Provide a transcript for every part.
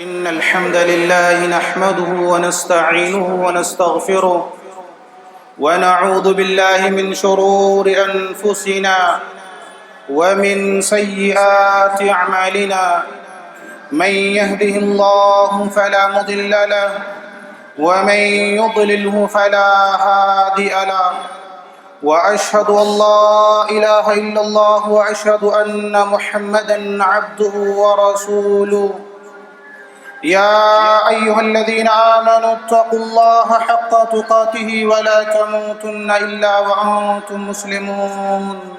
إن الحمد لله نحمده ونستعينه ونستغفره ونعوذ بالله من شرور أنفسنا ومن سيئات أعمالنا من يهده الله فلا مضل له ومن يضلله فلا هادي له وأشهد أن لا إله إلا الله وأشهد أن محمدا عبده ورسوله يا أيها الذين آمنوا اتقوا الله حق تقاته ولا تموتن إلا وأنتم مسلمون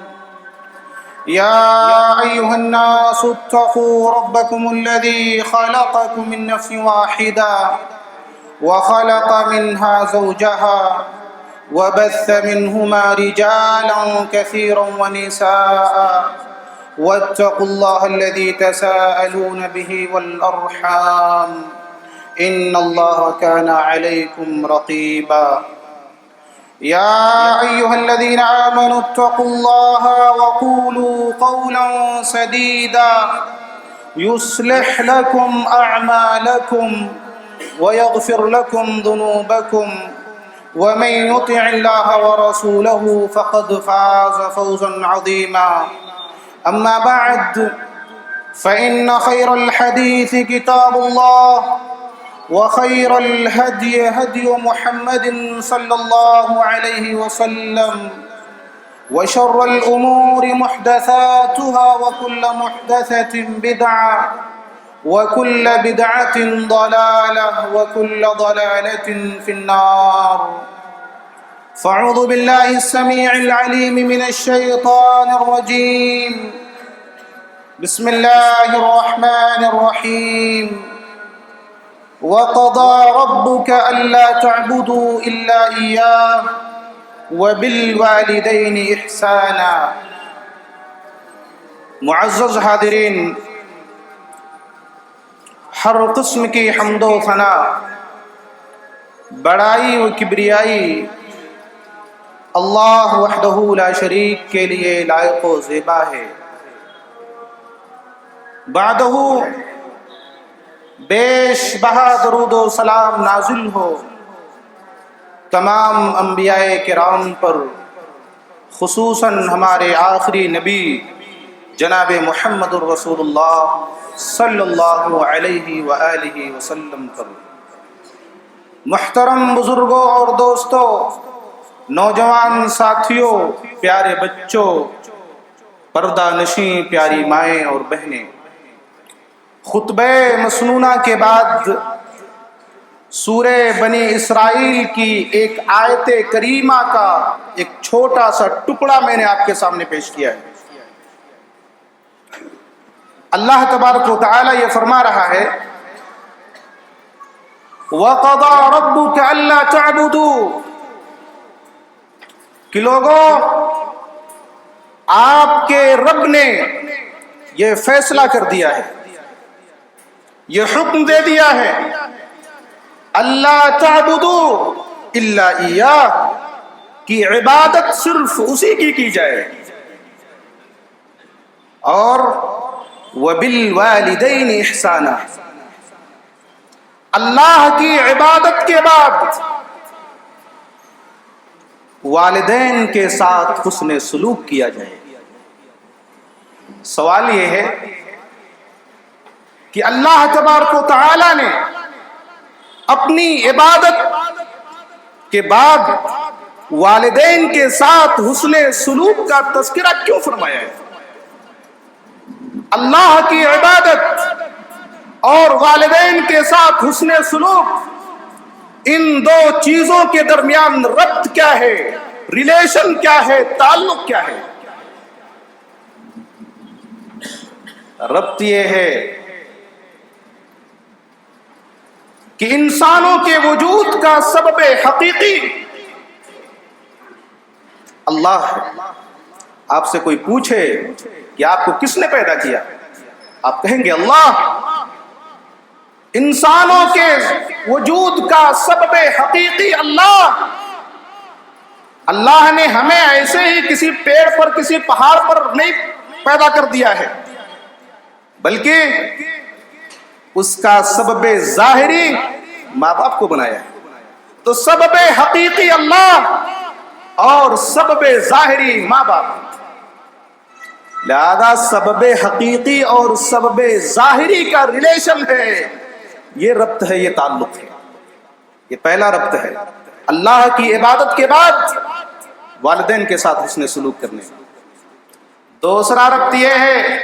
يا أيها الناس اتقوا ربكم الذي خلقكم من نفس واحدة وخلق منها زوجها وبث منهما رجالا كثيرا ونساء واتقوا الله الذي تساءلون به والأرحام إن الله كان عليكم رقيبا يا أيها الذين آمنوا اتقوا الله وقولوا قولا سديدا يصلح لكم أعمالكم ويغفر لكم ذنوبكم ومن يطع الله ورسوله فقد فاز فوزا عظيما أما بعد فإن خير الحديث كتاب الله وخير الهدي هدي محمد صلى الله عليه وسلم وشر الأمور محدثاتها وكل محدثة بدعة وكل بدعة ضلالة وكل ضلالة في النار فأعوذ بالله السميع العليم من الشيطان الرجيم بسم الله الرحمن الرحيم وقضى ربك ألا تعبدوا إلا إياه وبالوالدين إحسانا معزز حاضرین، ہر قسم کی حمد و ثنا، بڑائی و کبریائی اللہ وحدہ لا شریک کے لیے لائق و زیبا ہے۔ بعدہ بیش بہا درود و سلام نازل ہو تمام انبیاء کرام پر، خصوصاً ہمارے آخری نبی جناب محمد الرسول اللہ صلی اللہ علیہ وآلہ وسلم پر۔ محترم بزرگوں اور دوستوں، نوجوان ساتھیوں، پیارے بچوں، پردہ نشیں پیاری مائیں اور بہنیں، خطبہ مسنونہ کے بعد سورہ بنی اسرائیل کی ایک آیت کریمہ کا ایک چھوٹا سا ٹکڑا میں نے آپ کے سامنے پیش کیا ہے۔ اللہ تبارک و تعالی یہ فرما رہا ہے وَقَضَى رَبُّكَ أَلَّا تَعْبُدُوا، کہ لوگوں، آپ کے رب نے یہ فیصلہ کر دیا ہے، یہ حکم دے دیا ہے، اللہ تعبدوا الا ایاہ، کی عبادت صرف اسی کی جائے، اور وبالوالدین احسانا، اللہ کی عبادت کے بعد والدین کے ساتھ حسن سلوک کیا جائے۔ سوال یہ ہے کہ اللہ تبارک و تعالی نے اپنی عبادت کے بعد والدین کے ساتھ حسن سلوک کا تذکرہ کیوں فرمایا ہے؟ اللہ کی عبادت اور والدین کے ساتھ حسن سلوک، ان دو چیزوں کے درمیان ربط کیا ہے، ریلیشن کیا ہے، تعلق کیا ہے؟ ربط یہ ہے کہ انسانوں کے وجود کا سبب حقیقی اللہ ہے۔ آپ سے کوئی پوچھے کہ آپ کو کس نے پیدا کیا، آپ کہیں گے اللہ۔ انسانوں کے وجود کا سبب حقیقی اللہ۔ اللہ نے ہمیں ایسے ہی کسی پیڑ پر، کسی پہاڑ پر نہیں پیدا کر دیا ہے، بلکہ اس کا سبب ظاہری ماں باپ کو بنایا ہے. تو سبب حقیقی اللہ اور سبب ظاہری ماں باپ. لہذا سبب حقیقی اور سبب ظاہری کا ریلیشن ہے، یہ ربط ہے، یہ تعلق ہے. یہ پہلا ربط ہے اللہ کی عبادت کے بعد والدین کے ساتھ حسن سلوک کرنے. دوسرا ربط یہ ہے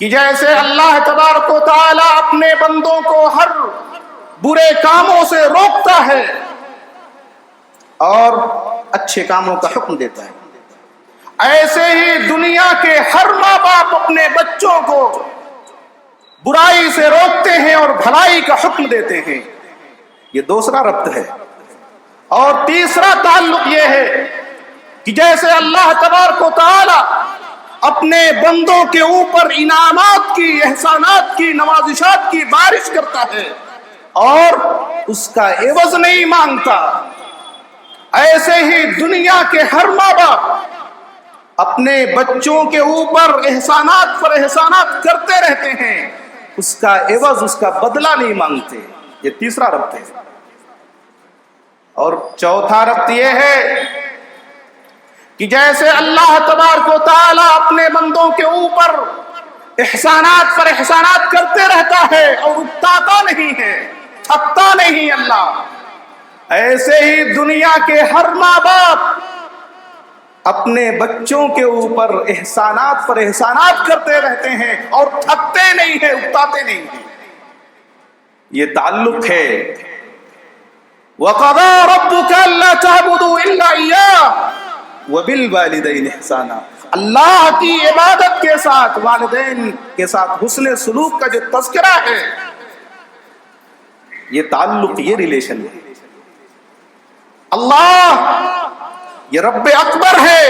کہ جیسے اللہ تبارک و تعالی اپنے بندوں کو ہر برے کاموں سے روکتا ہے اور اچھے کاموں کا حکم دیتا ہے، ایسے ہی دنیا کے ہر ماں باپ اپنے بچوں کو برائی سے روکتے ہیں اور بھلائی کا حکم دیتے ہیں. یہ دوسرا ربط ہے. اور تیسرا تعلق یہ ہے کہ جیسے اللہ تبارک و تعالی اپنے بندوں کے اوپر انعامات کی، احسانات کی، نوازشات کی بارش کرتا ہے اور اس کا عوض نہیں مانگتا، ایسے ہی دنیا کے ہر ماں باپ اپنے بچوں کے اوپر احسانات پر احسانات کرتے رہتے ہیں، اس کا عوض، اس کا بدلہ نہیں مانگتے. یہ تیسرا ربط ہے. اور چوتھا ربط یہ ہے کہ جیسے اللہ تبارک و تعالی اپنے بندوں کے اوپر احسانات پر احسانات کرتے رہتا ہے اور اکتاتا نہیں ہے، تھکتا نہیں اللہ، ایسے ہی دنیا کے ہر ماں باپ اپنے بچوں کے اوپر احسانات پر احسانات کرتے رہتے ہیں اور تھکتے نہیں ہیں، اکتاتے نہیں ہیں. یہ تعلق ہے. وَقَضَى رَبُّكَ أَلَّا تَعْبُدُوا إِلَّا إِيَّاهُ وَبِالْوَالِدَيْنِ إِحْسَانًا. اللہ کی عبادت کے ساتھ والدین کے ساتھ حسن سلوک کا جو تذکرہ ہے، یہ تعلق، یہ ریلیشن ہے. اللہ یہ رب اکبر ہے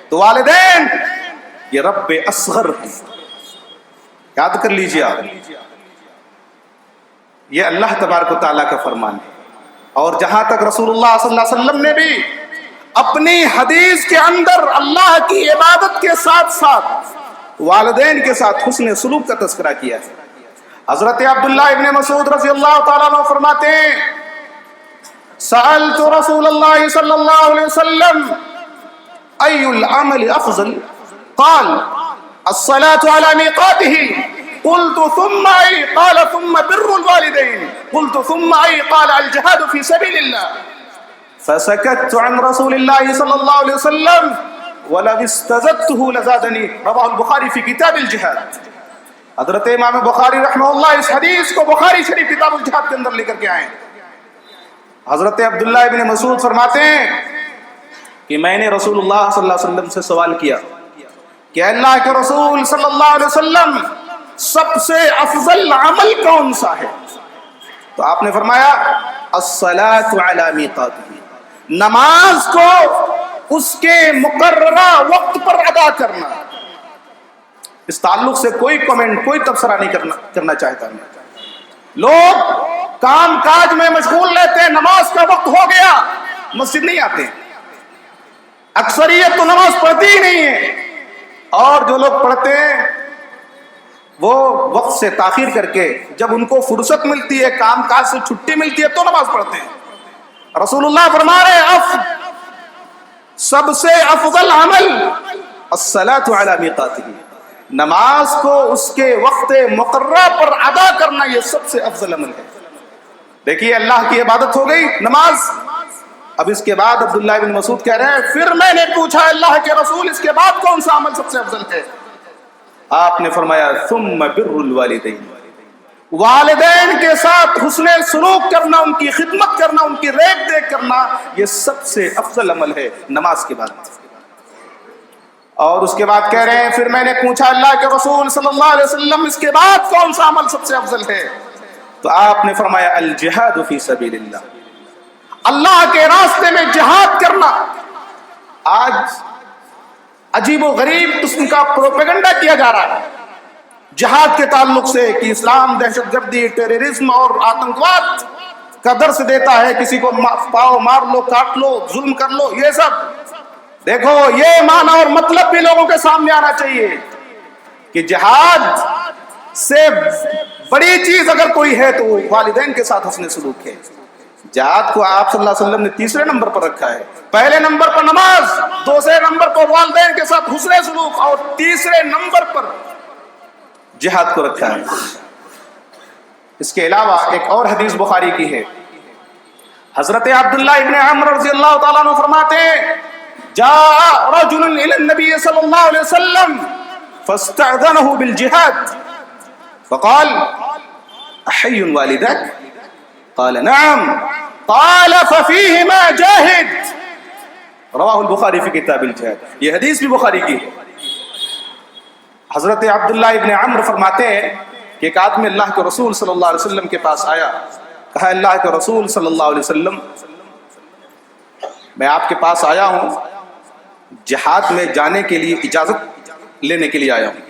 تو والدین یہ رب اصغر ہے. یاد کر لیجیے آپ، یہ اللہ تبارک و تعالیٰ کا فرمان ہے. اور جہاں تک رسول اللہ صلی اللہ علیہ وسلم نے بھی اپنی حدیث کے اندر اللہ کی عبادت کے ساتھ ساتھ والدین کے ساتھ حسن سلوک کا تذکرہ کیا ہے. حضرت عبداللہ ابن مسعود رضی اللہ تعالیٰ عنہ فرماتے ہیں، سألت رسول اللہ صلی اللہ علیہ وسلم ای العمل افضل قال الصلاة على ميقاته قلت ثم ای قال ثم بر الوالدین قلت ثم ای قال الجهاد في سبيل الله فسكت عن رسول الله صلى الله عليه وسلم ولو استزدته لزادني. رواه البخاری في کتاب الجهاد. حضرت امام بخاری رحمہ اللہ اس حدیث کو بخاری شریف کتاب الجہاد کے اندر لے کر کے آئے. حضرت عبداللہ ابن مسعود فرماتے ہیں کہ میں نے رسول اللہ صلی اللہ علیہ وسلم سے سوال کیا کہ اللہ کے رسول صلی اللہ علیہ وسلم سب سے افضل عمل کون سا ہے؟ تو آپ نے فرمایا الصلاۃ علی میقاتہ، نماز کو اس کے مقررہ وقت پر ادا کرنا. اس تعلق سے کوئی کمنٹ، کوئی تبصرہ نہیں کرنا چاہتا میں. لوگ کام کاج میں مشغول رہتے ہیں، نماز کا وقت ہو گیا مسجد نہیں آتے. اکثریت تو نماز پڑھتی ہی نہیں ہے، اور جو لوگ پڑھتے ہیں وہ وقت سے تاخیر کر کے جب ان کو فرصت ملتی ہے، کام کاج سے چھٹی ملتی ہے تو نماز پڑھتے ہیں. رسول اللہ فرما رہے سب سے افضل عمل الصلاۃ علی میقاتہ، نماز کو اس کے وقت مقررہ پر ادا کرنا، یہ سب سے افضل عمل ہے. دیکھیے اللہ کی عبادت ہو گئی نماز. اب اس کے بعد عبداللہ بن مسعود کہہ رہے ہیں پھر میں نے پوچھا اللہ کے رسول اس کے بعد کون سا عمل سب سے افضل ہے؟ آپ نے فرمایا ثم بر الوالدین، والدین کے ساتھ حسن سلوک کرنا، ان کی خدمت کرنا، ان کی ریکھ دیکھ کرنا، یہ سب سے افضل عمل ہے نماز کے بعد. اور اس کے بعد کہہ رہے ہیں پھر میں نے پوچھا اللہ کے رسول صلی اللہ علیہ وسلم اس کے بعد کون سا عمل سب سے افضل ہے؟ تو آپ نے فرمایا الجہاد فی سبیل اللہ، اللہ کے راستے میں جہاد کرنا. آج عجیب و غریب قسم کا پروپیگنڈا کیا جا رہا ہے جہاد کے تعلق سے کہ اسلام دہشت گردی، ٹیررزم اور آتنکواد کا درس دیتا ہے، کسی کو پاؤ مار لو، کاٹ لو، ظلم کر لو. یہ سب دیکھو، یہ معنی اور مطلب بھی لوگوں کے سامنے آنا چاہیے کہ جہاد سے بڑی چیز اگر کوئی ہے تو والدین کے ساتھ حسن سلوک ہے۔ جہاد کو آپ صلی اللہ علیہ وسلم نے تیسرے نمبر پر رکھا ہے، پہلے نمبر پر نماز، دوسرے نمبر پر والدین کے ساتھ حسن سلوک، اور تیسرے نمبر پر جہاد کو رکھا ہے۔ اس کے علاوہ ایک اور حدیث بخاری کی ہے، حضرت عبداللہ ابن عمر رضی اللہ تعالیٰ عنہ فرماتے ہیں جاء رجل الى النبی صلی اللہ علیہ وسلم فاستأذنه بالجهاد فقال احی والدک قال نعم قال ففیہما جاہد رواہ البخاری فی کتاب الجہاد۔ یہ حدیث بھی بخاری کی ہے۔ حضرت عبداللہ ابن عمر فرماتے ہیں کہ ایک آدمی اللہ کے رسول صلی اللہ علیہ وسلم کے پاس آیا، کہا اللہ کے رسول صلی اللہ علیہ وسلم میں آپ کے پاس آیا ہوں، جہاد میں جانے کے لیے اجازت لینے کے لیے آیا ہوں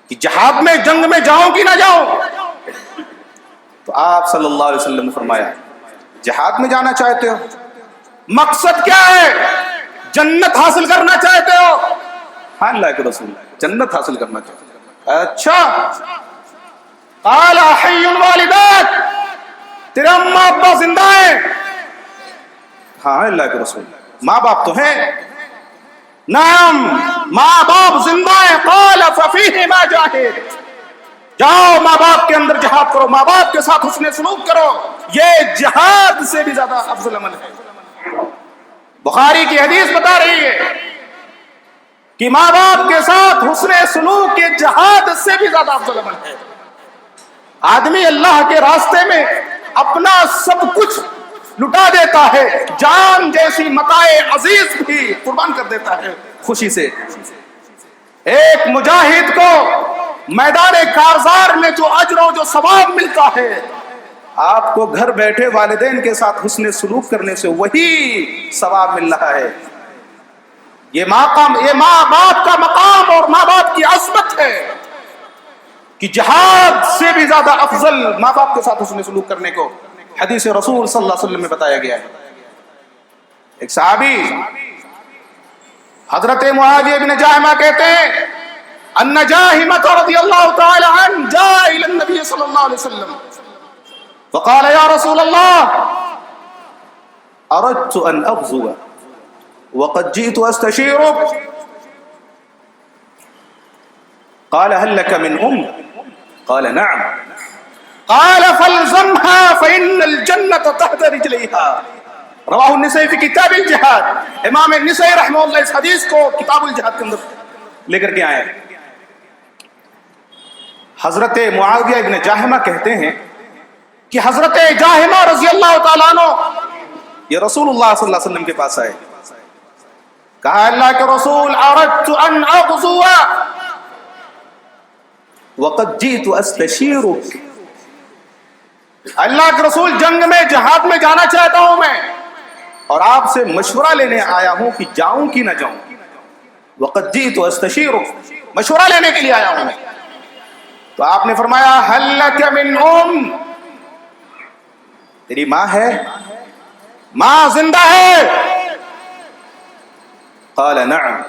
کہ جہاد میں جنگ میں جاؤں کہ نہ جاؤں۔ تو آپ صلی اللہ علیہ وسلم نے فرمایا جہاد میں جانا چاہتے ہو، مقصد کیا ہے؟ جنت حاصل کرنا چاہتے ہو؟ ہاں اللہ کے رسول جنت حاصل کرنا چاہتے ہو۔ اچھا، قال حی والداک، تیرے اماں ابا زندہ ہیں؟ ہاں اللہ کے رسول ماں باپ تو ہیں؟ نعم ماں باپ زندہ ہیں۔ قال ففیہما جاہد، جاؤ ماں باپ کے اندر جہاد کرو، ماں باپ کے ساتھ حسن سلوک کرو، یہ جہاد سے بھی زیادہ افضل عمل ہے۔ بخاری کی حدیث بتا رہی ہے کہ ماں باپ کے ساتھ حسن سلوک کے جہاد سے بھی زیادہ افضل عمل ہے۔ آدمی اللہ کے راستے میں اپنا سب کچھ لٹا دیتا ہے، جان جیسی متاع عزیز بھی قربان کر دیتا ہے خوشی سے۔ ایک مجاہد کو میدان کارزار میں جو اجر و جو ثواب ملتا ہے، آپ کو گھر بیٹھے والدین کے ساتھ حسن سلوک کرنے سے وہی ثواب مل رہا ہے۔ یہ ماں باپ کا مقام اور ماں باپ کی عظمت ہے کہ جہاد سے بھی زیادہ افضل ماں باپ کے ساتھ حسن سلوک کرنے کو حدیث رسول صلی اللہ علیہ وسلم میں بتایا گیا ہے۔ ایک صحابی حضرت معاویہ بن جاہمہ کہتے ہیں ان جاہمہ رضی اللہ تعالی عنہ جاء الى النبی صلی اللہ علیہ وسلم فقال یا رسول اللہ اردت ان اغزو وقد جئت استشیرک قال هل لك من ام قال نعم قال فالزمها فإن الجنة تحت رجليها رواہ النسائی فی کتاب الجہاد۔ امام النسائی رحمہ اللہ اس حدیث کو کتاب الجہاد کے اندر لے کر کے آئے۔ حضرت معاویہ ابن جاہمہ کہتے ہیں کہ حضرت جاہمہ رضی اللہ تعالیٰ عنہ یہ رسول اللہ صلی اللہ علیہ وسلم کے پاس آئے، کہا اللہ کے رسول اردت ان اغزو وقد جئت استشیرک، اللہ کے رسول جنگ میں جہاد میں جانا چاہتا ہوں میں، اور آپ سے مشورہ لینے آیا ہوں کہ جاؤں کہ نہ جاؤں۔ وقد جئت استشیرک، مشورہ لینے کے لیے آیا ہوں میں۔ تو آپ نے فرمایا هل لك من ام، تیری ماں ہے؟ ماں زندہ ہے؟ قال نعم،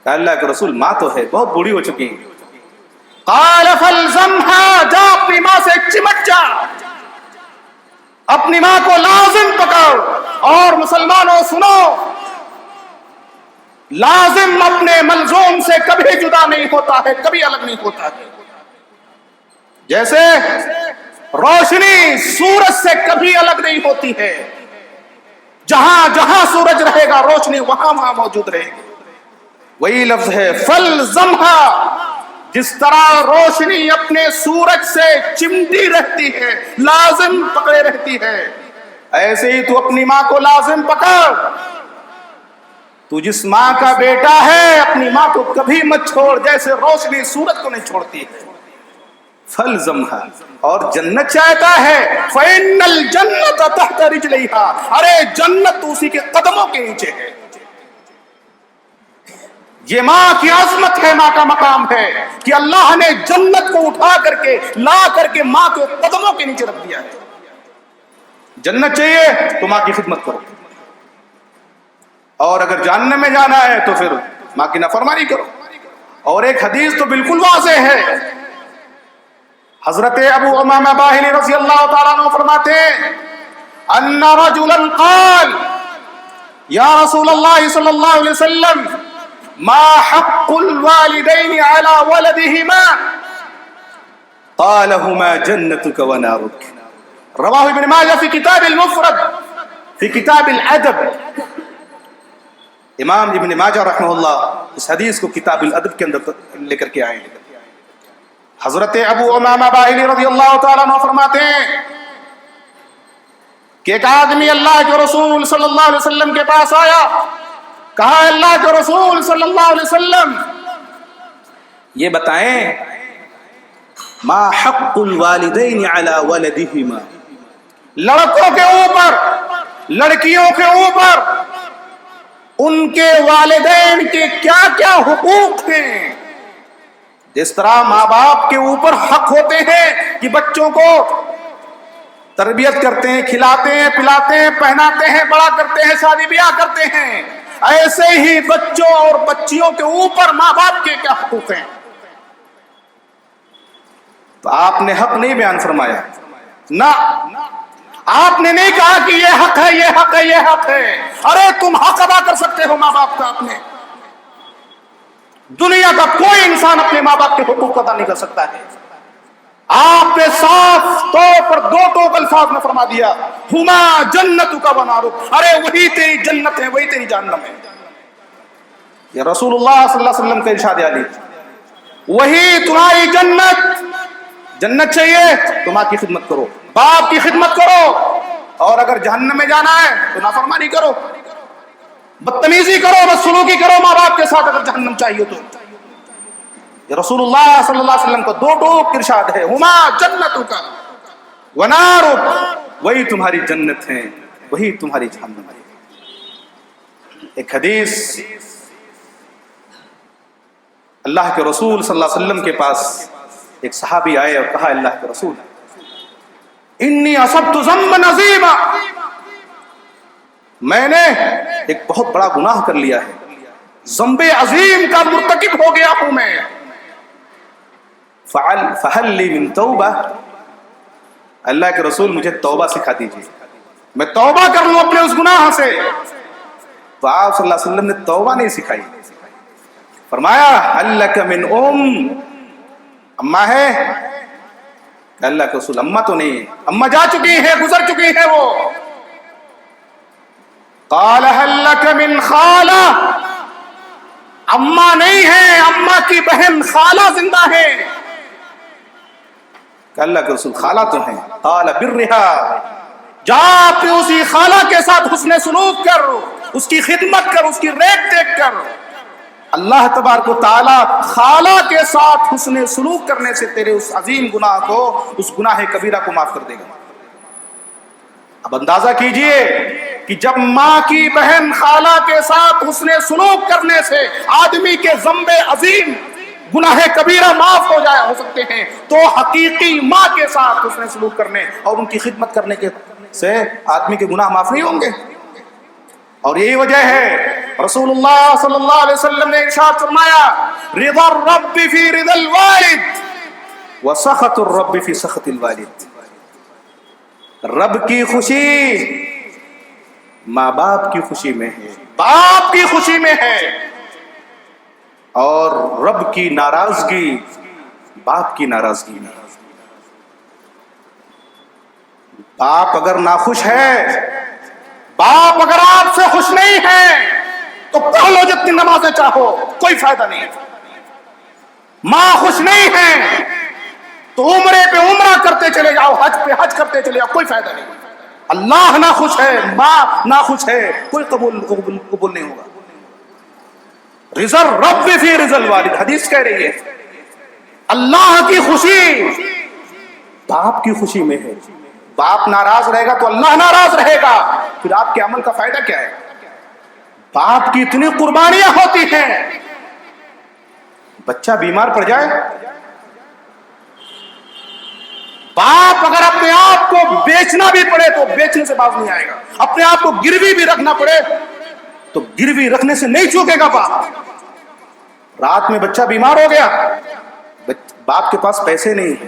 کہ اللہ کے رسول ماں تو ہے، بہت بوڑھی ہو چکی ہیں۔ قال فالزمها، جا اپنی ماں سے چمٹ جا، اپنی ماں کو لازم پکڑ۔ اور مسلمانوں سنو، لازم اپنے ملزوم سے کبھی جدا نہیں ہوتا ہے، کبھی الگ نہیں ہوتا ہے۔ جیسے روشنی سورج سے کبھی الگ نہیں ہوتی ہے، جہاں جہاں سورج رہے گا روشنی وہاں وہاں موجود رہے گی۔ وہی لفظ ہے فالزمها، جس طرح روشنی اپنے سورج سے چمٹی رہتی ہے، لازم پکڑے رہتی ہے، ایسے ہی تو اپنی ماں کو لازم پکڑ۔ تو جس ماں کا بیٹا ہے اپنی ماں کو کبھی مت چھوڑ، جیسے روشنی سورج کو نہیں چھوڑتی ہے۔ فَالْزَمْهَا، اور جنت چاہتا ہے، فَإِنَّ الْجَنَّةَ تَحْتَ رِجْلَيْهَا، ارے جنت تو اسی کے قدموں کے نیچے ہے۔ یہ ماں کی عظمت ہے، ماں کا مقام ہے کہ اللہ نے جنت کو اٹھا کر کے لا کر کے ماں کے قدموں کے نیچے رکھ دیا ہے۔ جنت چاہیے تو ماں کی خدمت کرو، اور اگر جہنم میں جانا ہے تو پھر ماں کی نافرمانی کرو۔ اور ایک حدیث تو بالکل واضح ہے حضرت ابو امامہ باہلی رضی اللہ تعالیٰ عنہ فرماتے ہیں ان رجلا قال یا رسول اللہ صلی اللہ علیہ وسلم ما حق الوالدین علی ولدہما قال ہما جنتک ونارک. رواہ ابن ماجہ فی کتاب المفرد فی کتاب الادب. امام ابن ماجہ رحمہ اللہ اس حدیث کو کتاب الادب کے اندر لے کر کے آئے ہیں. حضرت ابو امامہ باہلی رضی اللہ تعالیٰ عنہ فرماتے ہیں کہ ایک آدمی اللہ کے رسول صلی اللہ علیہ وسلم کے پاس آیا. کہا اللہ کے رسول صلی اللہ علیہ وسلم یہ بتائیں ما حق الوالدین علی ولدہما، لڑکوں کے اوپر لڑکیوں کے اوپر ان کے والدین کے کیا کیا حقوق ہیں. جس طرح ماں باپ کے اوپر حق ہوتے ہیں کہ بچوں کو تربیت کرتے ہیں، کھلاتے ہیں، پلاتے ہیں، پہناتے ہیں، بڑا کرتے ہیں، شادی بیاہ کرتے ہیں، ایسے ہی بچوں اور بچیوں کے اوپر ماں باپ کے کیا حقوق ہیں. تو آپ نے حق نہیں بیان فرمایا، نہ آپ نے نہیں کہا کہ یہ حق ہے، یہ حق ہے، یہ حق ہے. ارے تم حق ادا کر سکتے ہو ماں باپ کا. اپنے دنیا کا کوئی انسان اپنے ماں باپ کے حقوق ادا نہیں کر سکتا ہے. آپ نے صاف طور پر دو ٹوک الفاظ میں فرما دیا ہما جنتک ونارک. ارے وہی تیری جنت ہے، وہی تیری جہنم ہے. یہ رسول اللہ صلی اللہ علیہ وسلم کا ارشاد علی، وہی تمہاری جنت. جنت چاہیے تو ماں کی خدمت کرو، باپ کی خدمت کرو، اور اگر جہنم میں جانا ہے تو نافرمانی کرو، بدتمیزی کرو، بدسلوکی کرو ماں باپ کے ساتھ اگر جہنم چاہیے تو. یہ رسول اللہ صلی اللہ علیہ وسلم کا دو ٹوک ارشاد ہے ہما جنتک ونارک، وہی تمہاری جنت ہے، وہی تمہاری جہنم ہے. ایک حدیث اللہ کے رسول صلی اللہ علیہ وسلم کے پاس ایک صحابی آئے اور کہا اللہ کے رسول انی اصبت ذنبا عظیما، میں نے ایک بہت بڑا گناہ کر لیا ہے، ذنب عظیم کا مرتکب ہو گیا ہوں میں. فہل لی من توبہ، اللہ کے رسول مجھے توبہ سکھا دیجیے، میں توبہ کر لوں اپنے اس گناہ سے. تو آپ صلی اللہ علیہ وسلم نے توبہ نہیں سکھائی، فرمایا ہل لک من اماں ہے. اللہ کے رسول اماں تو نہیں ہے، اماں جا چکی ہے، گزر چکی ہے وہ. قال هل لك من خالہ، اماں نہیں ہے، اماں کی بہن خالہ زندہ ہے. کہ اللہ کے رسول خالہ تو ہیں. قال برها، جا اپنی اسی خالہ کے ساتھ حسن سلوک کر، اس کی خدمت کر، اس کی ریکھ دیکھ کر. اللہ تبارک و تعالی خالہ کے ساتھ حسن سلوک کرنے سے تیرے اس عظیم گناہ کو، اس گناہ کبیرہ کو معاف کر دے گا. اب اندازہ کیجئے کہ جب ماں کی بہن خالہ کے ساتھ حسن سلوک کرنے سے آدمی کے ذنب عظیم گناہ کبیرہ معاف ہو سکتے ہیں، تو حقیقی ماں کے ساتھ حسن سلوک کرنے اور ان کی خدمت کرنے کے سے آدمی کے گناہ معاف نہیں ہوں گے. اور یہی وجہ ہے رسول اللہ صلی اللہ علیہ وسلم نے ارشاد فرمایا رضا الرب فی رضا الوالد وسخط الرب فی سخط الوالد. رب کی خوشی ماں باپ کی خوشی میں ہے، باپ کی خوشی میں ہے، اور رب کی ناراضگی باپ کی ناراضگی میں. باپ اگر ناخوش ہے، باپ اگر آپ سے خوش نہیں ہے تو پڑھ لو جتنی نمازیں چاہو، کوئی فائدہ نہیں. ماں خوش نہیں ہے تو عمرے پہ عمرہ کرتے چلے جاؤ، حج پہ حج کرتے چلے جاؤ، کوئی فائدہ نہیں. اللہ ناخوش ہے، ماں ناخوش ہے، کوئی قبول نہیں ہوگا. رضا الرب فی رضا الوالد، حدیث کہہ رہی ہے اللہ کی خوشی باپ کی خوشی میں ہے. باپ ناراض رہے گا تو اللہ ناراض رہے گا، پھر آپ کے عمل کا فائدہ کیا ہے؟ باپ کی اتنی قربانیاں ہوتی ہیں، بچہ بیمار پڑ جائے، باپ اگر اپنے آپ کو بیچنا بھی پڑے تو بیچنے سے باز نہیں آئے گا، اپنے آپ کو گروی بھی رکھنا پڑے تو گروی رکھنے سے نہیں چوکے گا باپ. رات میں بچہ بیمار ہو گیا، باپ کے پاس پیسے نہیں ہیں،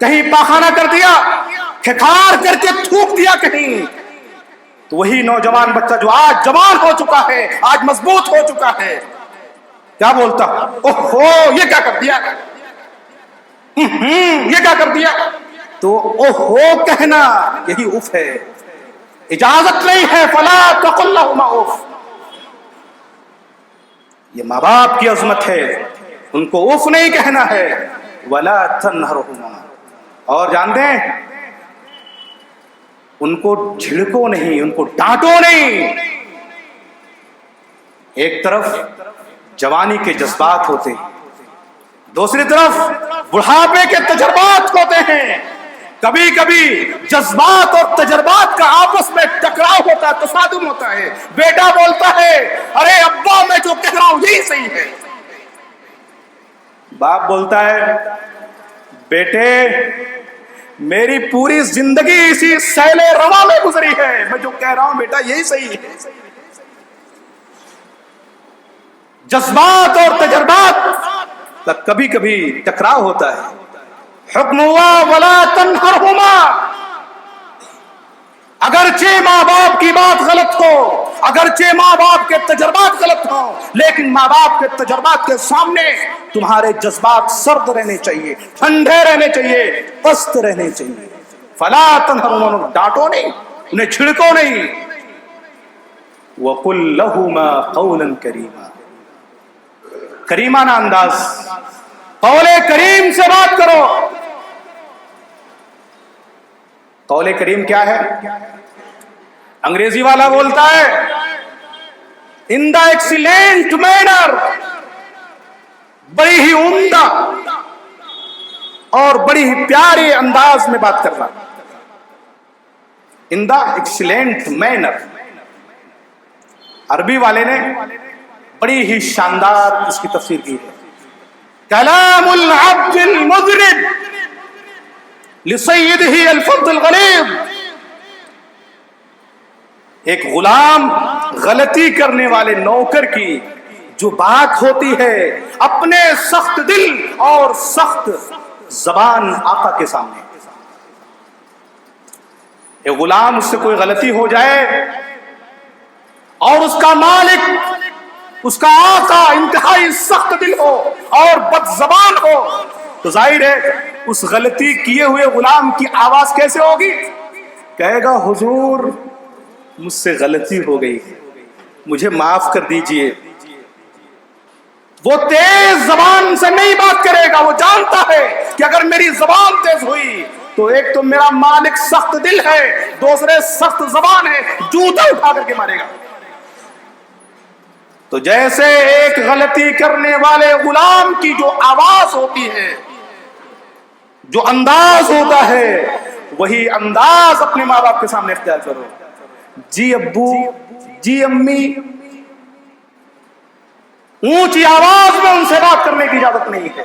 کہیں پاخانہ کر دیا، کھکھار کر کے تھوک دیا کہیں، تو وہی نوجوان بچہ جو آج جوان ہو چکا ہے، آج مضبوط ہو چکا ہے، کیا بولتا؟ اوہو یہ کیا کر دیا، یہ کیا کر دیا؟ تو اوہو کہنا یہی اف ہے، اجازت نہیں ہے، فلا تقل لهما اف۔ یہ ماں باپ کی عظمت ہے، ان کو اف نہیں کہنا ہے، ولا تنہرهما، اور جان دیں ان کو جھڑکو نہیں، ان کو ڈانٹو نہیں۔ ایک طرف جوانی کے جذبات ہوتے ہیں، دوسری طرف بڑھاپے کے تجربات ہوتے ہیں، کبھی کبھی جذبات اور تجربات کا آپس میں ٹکراؤ ہوتا ہے، تصادم ہوتا ہے، بیٹا بولتا ہے ارے ابا میں جو کہہ رہا ہوں یہی صحیح ہے، باپ بولتا ہے بیٹے میری پوری زندگی اسی سیل رواں میں گزری ہے، میں جو کہہ رہا ہوں بیٹا یہی صحیح ہے۔ جذبات اور تجربات کا کبھی کبھی ٹکراؤ ہوتا ہے۔ حکم ہوا ولا تنہرہما، اگرچہ ماں باپ کی بات غلط ہو، اگرچہ ماں باپ کے تجربات غلط ہوں، لیکن ماں باپ کے تجربات کے سامنے تمہارے جذبات سرد رہنے چاہیے، ٹھنڈے رہنے چاہیے، پست رہنے چاہیے۔ فلا تنہرہما، ڈانٹو نہیں، انہیں چھڑکو نہیں۔ وقل لہما قولا کریما، کریمانہ انداز، قول کریم سے بات کرو۔ قول کریم کیا ہے؟ انگریزی والا بولتا ہے ان دا ایکسیلنٹ مینر، بڑی ہی عمدہ اور بڑی ہی پیارے انداز میں بات کرنا، ان دا ایکسیلنٹ مینر۔ عربی والے نے بڑی ہی شاندار اس کی تفسیر کی ہے، کلام العبد المذنب لسیدہ الفض الغلیظ، ایک غلام غلطی کرنے والے نوکر کی جو بات ہوتی ہے اپنے سخت دل اور سخت زبان آقا کے سامنے۔ ایک غلام اس سے کوئی غلطی ہو جائے اور اس کا مالک، اس کا آقا انتہائی سخت دل ہو اور بد زبان ہو، تو ظاہر ہے اس غلطی کیے ہوئے غلام کی آواز کیسے ہوگی؟ کہے گا حضور مجھ سے غلطی ہو گئی، مجھے معاف کر دیجئے۔ وہ تیز زبان سے نہیں بات کرے گا، وہ جانتا ہے کہ اگر میری زبان تیز ہوئی تو ایک تو میرا مالک سخت دل ہے، دوسرے سخت زبان ہے، جوتا اٹھا کر کے مارے گا۔ تو جیسے ایک غلطی کرنے والے غلام کی جو آواز ہوتی ہے، جو انداز ہوتا ہے، وہی انداز اپنے ماں باپ کے سامنے اختیار کرو۔ جی ابو، جی امی، اونچی آواز میں ان سے بات کرنے کی اجازت نہیں ہے۔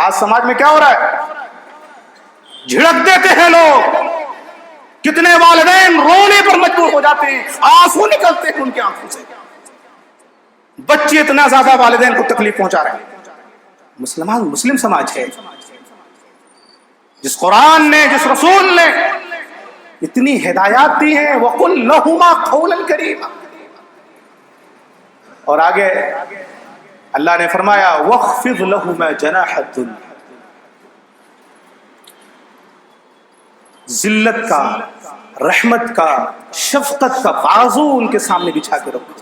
آج سماج میں کیا ہو رہا ہے؟ جھڑک دیتے ہیں لوگ، کتنے والدین رونے پر مجبور ہو جاتے ہیں، آنسو نکلتے ہیں ان کی آنکھوں سے۔ بچے اتنا زیادہ والدین کو تکلیف پہنچا رہے ہیں۔ مسلم سماج ہے، جس قرآن نے، جس رسول نے اتنی ہدایات دی ہیں، وَقُلْ لَهُمَا قَوْلًا كَرِيمًا، اور آگے اللہ نے فرمایا وَاخْفِضْ لَهُمَا جَنَاحَ الذُّلِّ، ذلت کا، رحمت کا، شفقت کا بازو ان کے سامنے بچھا کے رکھو۔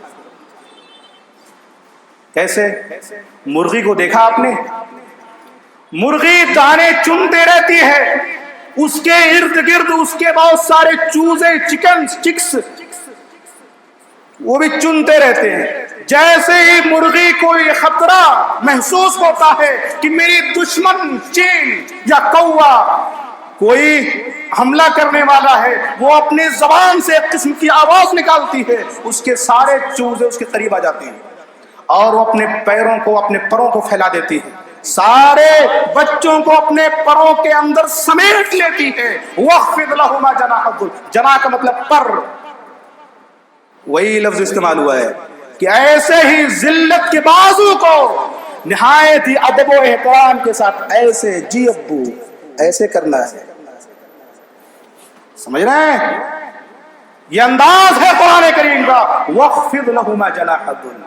کیسے؟ مرغی کو دیکھا آپ نے؟ مرغی دانے چنتے رہتی ہے، اس کے ارد گرد اس کے بہت سارے چوزے، چکس وہ بھی چنتے رہتے ہیں۔ جیسے ہی مرغی کو یہ خطرہ محسوس ہوتا ہے کہ میری دشمن چیل یا کوا کوئی حملہ کرنے والا ہے، وہ اپنی زبان سے ایک قسم کی آواز نکالتی ہے، اس کے سارے چوزے اس کے قریب آ جاتے ہیں اور وہ اپنے پیروں کو، اپنے پروں کو پھیلا دیتی ہے، سارے بچوں کو اپنے پروں کے اندر سمیٹ لیتی ہے۔ وَاخْفِضْ لَهُمَا جَنَاحَ الذُّلِّ، جناح کا مطلب پر، وہی لفظ استعمال ہوا ہے کہ ایسے ہی ذلت کے بازو کو نہایت ہی ادب و احترام کے ساتھ ایسے، جی ابو، ایسے کرنا ہے. سمجھ رہے ہیں؟ یہ انداز ہے قرآن کریم کا. وَخْفِضْ لَهُمَا جَنَاحَ الذُّلِّ.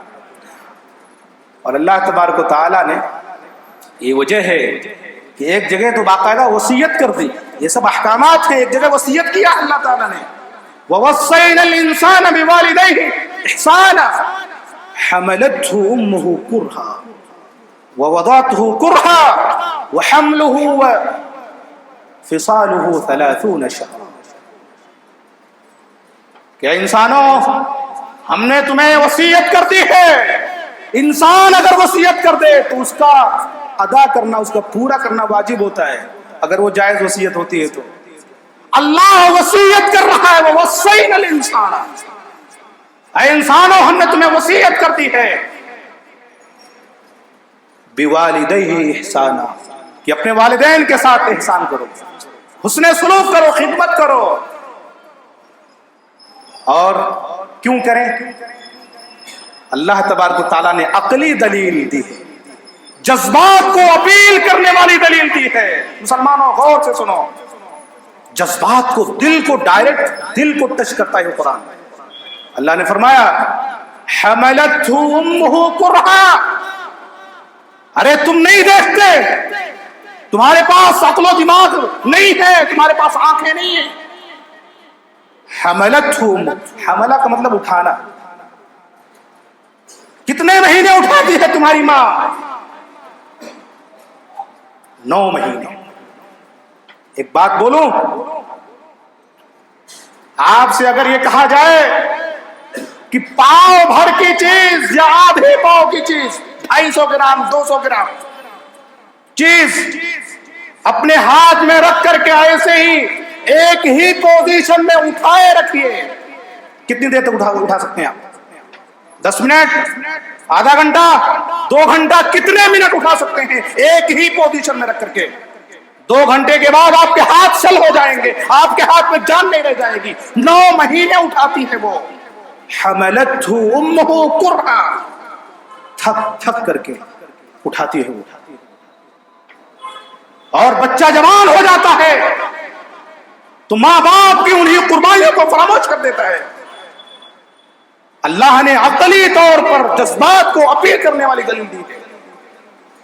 اور اللہ تبارک و تعالیٰ نے یہ وجہ ہے کہ ایک جگہ تو باقاعدہ وصیت کر دی. یہ سب احکامات ہیں, ایک جگہ وصیت کیا اللہ تعالیٰ نے. وَوَصَّيْنَا الْإِنسَانَ بِوَالِدَيْهِ إِحْسَانًا حَمَلَتْهُ أُمُّهُ كُرْهًا وَوَضَعَتْهُ كُرْهًا وَحَمْلُهُ وَفِصَالُهُ 30 شهرا. کہ انسانوں ہم نے تمہیں وصیت کر دی ہے. انسان اگر وصیت کر دے تو اس کا ادا کرنا, اس کا پورا کرنا واجب ہوتا ہے, اگر وہ جائز وصیت ہوتی ہے تو. اللہ وصیت کر رہا ہے, وَوَصَّيْنَا الْإِنسَانَ, اے انسانوں ہم نے تمہیں وصیت کر دی ہے بِوَالِدَيْهِ إِحْسَانًا, کہ اپنے والدین کے ساتھ احسان کرو, حسن سلوک کرو, خدمت کرو. اور کیوں کریں؟ اللہ تبارک و تعالیٰ نے عقلی دلیل دی ہے, جذبات کو اپیل کرنے والی دلیل دی ہے. مسلمانوں غور سے سنو, جذبات کو, دل کو ڈائریکٹ, دل کو ٹچ کرتا ہے قرآن. اللہ نے فرمایا حملتہ امہ کرہا. ارے تم نہیں دیکھتے, تمہارے پاس عقل و دماغ نہیں ہے, تمہارے پاس آنکھیں نہیں ہیں. حملتہ, حملہ کا مطلب اٹھانا. کتنے مہینے اٹھاتی ہے تمہاری ماں؟ 9 مہینے. ایک بات بولوں, آپ سے اگر یہ کہا جائے کہ پاؤ بھر کی چیز یا آدھے پاؤ کی چیز, 250 گرام 200 گرام چیز اپنے ہاتھ میں رکھ کر کے ایسے ہی ایک ہی پوزیشن میں اٹھائے رکھیے, کتنی دیر تک اٹھا سکتے ہیں آپ؟ 10 منٹ, آدھا گھنٹہ, 2 گھنٹہ, کتنے منٹ اٹھا سکتے ہیں ایک ہی پوزیشن میں رکھ کر کے؟ 2 گھنٹے کے بعد آپ کے ہاتھ شل ہو جائیں گے, آپ کے ہاتھ میں جان نہیں رہ جائے گی. 9 مہینے اٹھاتی ہے وہ. حملتہ امہ کرہا, تھک تھک کر کے اٹھاتی ہے وہ. اور بچہ جوان ہو جاتا ہے تو ماں باپ کی انہی قربانیوں کو فراموش کر دیتا ہے. اللہ نے عقلی طور پر جذبات کو اپیل کرنے والی دلیل دی ہے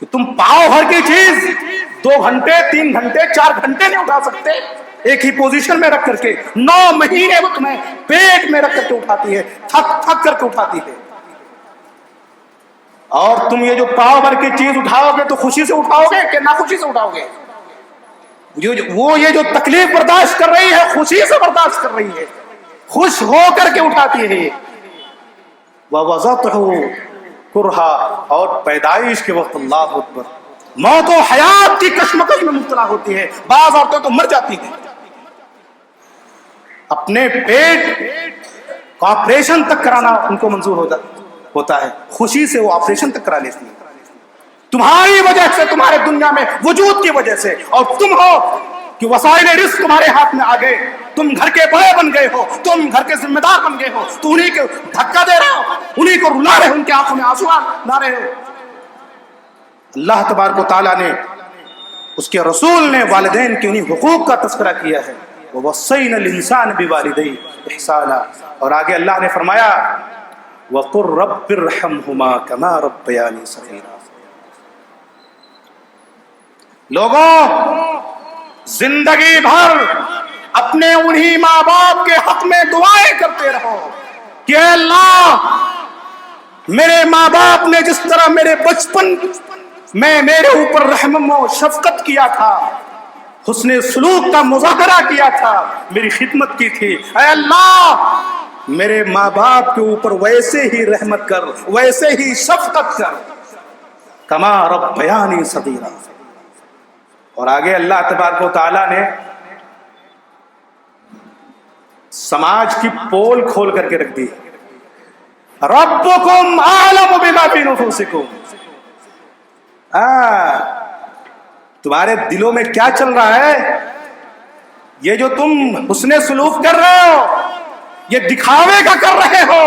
کہ تم پاؤ بھر کی چیز 2 گھنٹے 3 گھنٹے 4 گھنٹے نہیں اٹھا سکتے ایک ہی پوزیشن میں رکھ کر کے. 9 مہینے وہ تمہیں پیٹ میں رکھ کر کے اٹھاتی ہے, تھک تھک کر کے اٹھاتی ہے. اور تم یہ جو پاؤ بھر کی چیز اٹھاؤ گے تو خوشی سے اٹھاؤ گے کہ ناخوشی سے اٹھاؤ گے؟ وہ یہ جو تکلیف برداشت کر رہی ہے خوشی سے برداشت کر رہی ہے, خوش ہو کر کے اٹھاتی ہے. وَوَضَعْتُهُ كُرْهًا, اور پیدائش کے وقت اللہ اکبر موت و حیات کی کشمکش میں مبتلا ہوتی ہے. بعض عورتیں تو مر جاتی ہیں. اپنے پیٹ کا آپریشن تک کرانا ان کو منظور ہوتا ہے, خوشی سے وہ آپریشن تک کرا لیتی ہیں تمہاری وجہ سے, تمہارے دنیا میں وجود کی وجہ سے. اور تم ہو کہ وسائل رزق تمہارے ہاتھ میں آ گئے, تم گھر کے بڑے بن گئے ہو, تم گھر کے ذمہ دار بن گئے ہو, تو انہی کو دھکا دے رہے ہو, انہی کو رلا رہے ہو, ان کی آنکھوں میں آنسو لا رہے ہو. اللہ تبارک و تعالیٰ نے, اس کے رسول نے والدین کے انہی حقوق کا تذکرہ کیا ہے. وَوَصَّيْنَا الْإِنسَانَ بِوَالِدَيْهِ إِحْسَانًا, اور آگے اللہ نے فرمایا وَقُلْ رَبِّ ارْحَمْهُمَا كَمَا رَبَّيَانِي صَغِيرًا. لوگوں زندگی بھر اپنے انہی ماں باپ کے حق میں دعائیں کرتے رہو کہ اے اللہ میرے ماں باپ نے جس طرح میرے بچپن میں میرے اوپر رحم و شفقت کیا تھا, حسن سلوک کا مظاہرہ کیا تھا, میری خدمت کی تھی, اے اللہ میرے ماں باپ کے اوپر ویسے ہی رحمت کر, ویسے ہی شفقت کر, کما ربیانی صغیرا. اور آگے اللہ تبارک و تعالیٰ نے سماج کی پول کھول کر کے رکھ دی. ربکم اعلم بما فی نفوسکم, تمہارے دلوں میں کیا چل رہا ہے, یہ جو تم حسن سلوک کر رہے ہو یہ دکھاوے کا کر رہے ہو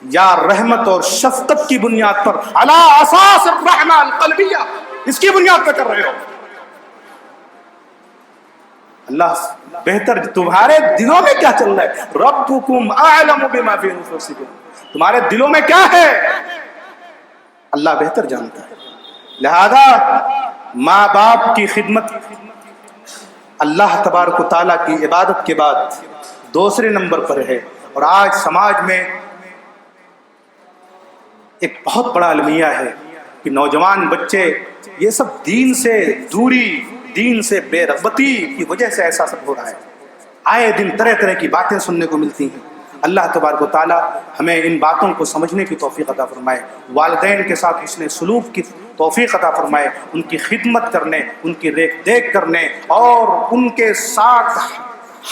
یا رحمت اور شفقت کی بنیاد پر, علی اساس الرحمہ القلبیہ, اس کی بنیاد پر کر رہے ہو؟ اللہ بہتر، تمہارے دلوں میں کیا چل رہا ہے، ربکم اعلم بما فی انفسکم، تمہارے دلوں میں کیا ہے اللہ بہتر جانتا ہے۔ لہذا ماں باپ کی خدمت اللہ تبارک و تعالیٰ کی عبادت کے بعد دوسرے نمبر پر ہے۔ اور آج سماج میں ایک بہت بڑا المیہ ہے کہ نوجوان بچے یہ سب دین سے دوری، دین سے بے رغبتی کی وجہ سے ایسا سب ہو رہا ہے۔ آئے دن طرح طرح کی باتیں سننے کو ملتی ہیں۔ اللہ تبارک و تعالیٰ ہمیں ان باتوں کو سمجھنے کی توفیق عطا فرمائے، والدین کے ساتھ حسن سلوک کی توفیق عطا فرمائے، ان کی خدمت کرنے، ان کی دیکھ دیکھ کرنے اور ان کے ساتھ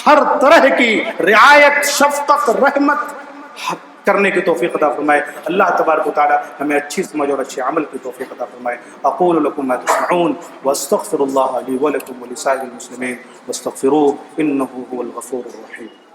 ہر طرح کی رعایت، شفقت، رحمت کرنے کی توفیق عطا فرمائے۔ اللہ تبارک و تعالی ہمیں اچھی سمجھ اور اچھے عمل کی توفیق عطا فرمائے۔ اقول لكم ما تسمعون واستغفر الله لي ولكم ولسائر المسلمين واستغفروه انه هو الغفور الرحيم۔